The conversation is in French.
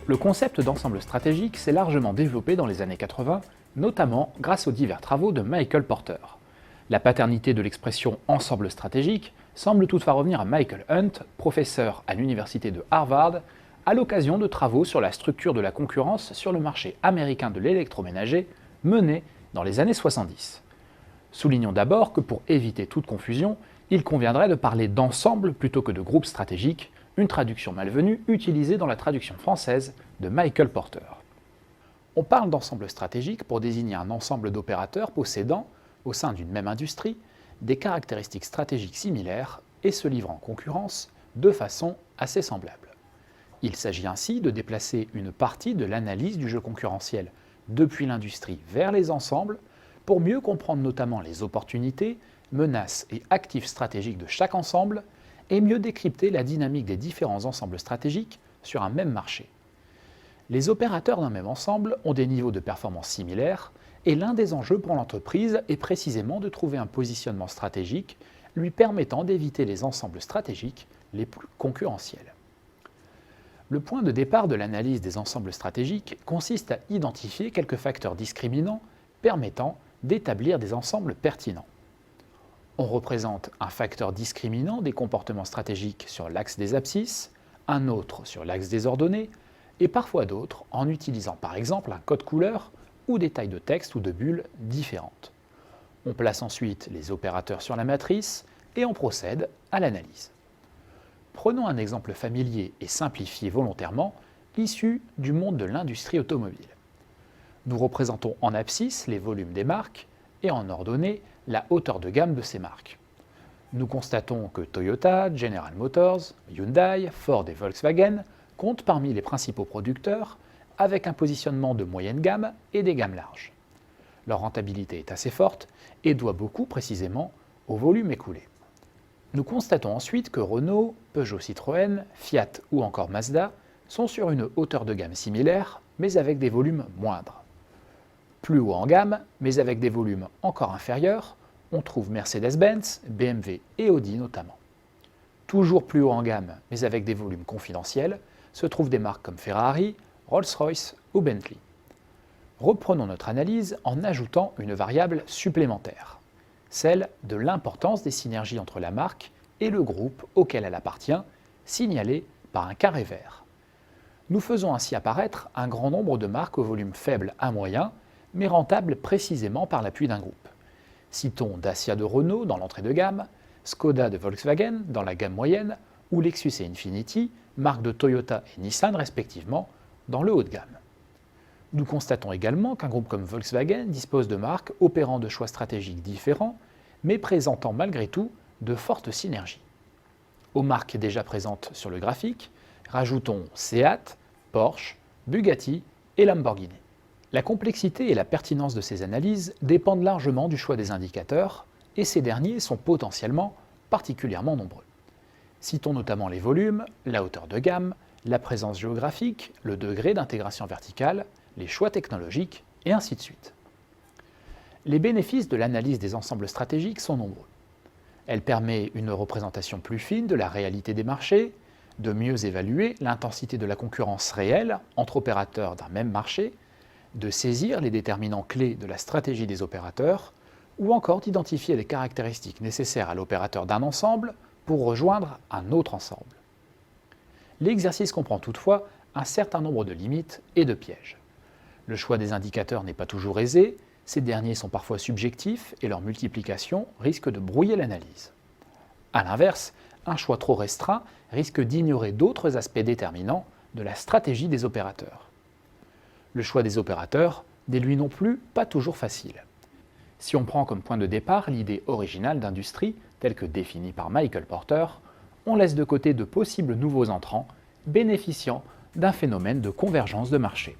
Le concept d'ensemble stratégique s'est largement développé dans les années 80, notamment grâce aux divers travaux de Michael Porter. La paternité de l'expression ensemble stratégique semble toutefois revenir à Michael Hunt, professeur à l'université de Harvard, à l'occasion de travaux sur la structure de la concurrence sur le marché américain de l'électroménager menés dans les années 70. Soulignons d'abord que pour éviter toute confusion, il conviendrait de parler d'ensemble plutôt que de groupe stratégique, une traduction malvenue utilisée dans la traduction française de Michael Porter. On parle d'ensemble stratégique pour désigner un ensemble d'opérateurs possédant, au sein d'une même industrie, des caractéristiques stratégiques similaires et se livrant en concurrence de façon assez semblable. Il s'agit ainsi de déplacer une partie de l'analyse du jeu concurrentiel depuis l'industrie vers les ensembles pour mieux comprendre notamment les opportunités, menaces et actifs stratégiques de chaque ensemble et mieux décrypter la dynamique des différents ensembles stratégiques sur un même marché. Les opérateurs d'un même ensemble ont des niveaux de performance similaires et l'un des enjeux pour l'entreprise est précisément de trouver un positionnement stratégique lui permettant d'éviter les ensembles stratégiques les plus concurrentiels. Le point de départ de l'analyse des ensembles stratégiques consiste à identifier quelques facteurs discriminants permettant d'établir des ensembles pertinents. On représente un facteur discriminant des comportements stratégiques sur l'axe des abscisses, un autre sur l'axe des ordonnées, et parfois d'autres en utilisant par exemple un code couleur ou des tailles de texte ou de bulles différentes. On place ensuite les opérateurs sur la matrice et on procède à l'analyse. Prenons un exemple familier et simplifié volontairement, issu du monde de l'industrie automobile. Nous représentons en abscisse les volumes des marques et en ordonnée la hauteur de gamme de ces marques. Nous constatons que Toyota, General Motors, Hyundai, Ford et Volkswagen comptent parmi les principaux producteurs avec un positionnement de moyenne gamme et des gammes larges. Leur rentabilité est assez forte et doit beaucoup précisément au volume écoulé. Nous constatons ensuite que Renault, Peugeot Citroën, Fiat ou encore Mazda sont sur une hauteur de gamme similaire mais avec des volumes moindres. Plus haut en gamme, mais avec des volumes encore inférieurs, on trouve Mercedes-Benz, BMW et Audi notamment. Toujours plus haut en gamme, mais avec des volumes confidentiels, se trouvent des marques comme Ferrari, Rolls-Royce ou Bentley. Reprenons notre analyse en ajoutant une variable supplémentaire, celle de l'importance des synergies entre la marque et le groupe auquel elle appartient, signalée par un carré vert. Nous faisons ainsi apparaître un grand nombre de marques au volume faible à moyen, mais rentables précisément par l'appui d'un groupe. Citons Dacia de Renault dans l'entrée de gamme, Skoda de Volkswagen dans la gamme moyenne, ou Lexus et Infiniti, marques de Toyota et Nissan respectivement, dans le haut de gamme. Nous constatons également qu'un groupe comme Volkswagen dispose de marques opérant de choix stratégiques différents, mais présentant malgré tout de fortes synergies. Aux marques déjà présentes sur le graphique, rajoutons Seat, Porsche, Bugatti et Lamborghini. La complexité et la pertinence de ces analyses dépendent largement du choix des indicateurs, et ces derniers sont potentiellement particulièrement nombreux. Citons notamment les volumes, la hauteur de gamme, la présence géographique, le degré d'intégration verticale, les choix technologiques, et ainsi de suite. Les bénéfices de l'analyse des ensembles stratégiques sont nombreux. Elle permet une représentation plus fine de la réalité des marchés, de mieux évaluer l'intensité de la concurrence réelle entre opérateurs d'un même marché, de saisir les déterminants clés de la stratégie des opérateurs, ou encore d'identifier les caractéristiques nécessaires à l'opérateur d'un ensemble pour rejoindre un autre ensemble. L'exercice comprend toutefois un certain nombre de limites et de pièges. Le choix des indicateurs n'est pas toujours aisé, ces derniers sont parfois subjectifs et leur multiplication risque de brouiller l'analyse. A l'inverse, un choix trop restreint risque d'ignorer d'autres aspects déterminants de la stratégie des opérateurs. Le choix des opérateurs n'est lui non plus pas toujours facile. Si on prend comme point de départ l'idée originale d'industrie telle que définie par Michael Porter, on laisse de côté de possibles nouveaux entrants bénéficiant d'un phénomène de convergence de marché.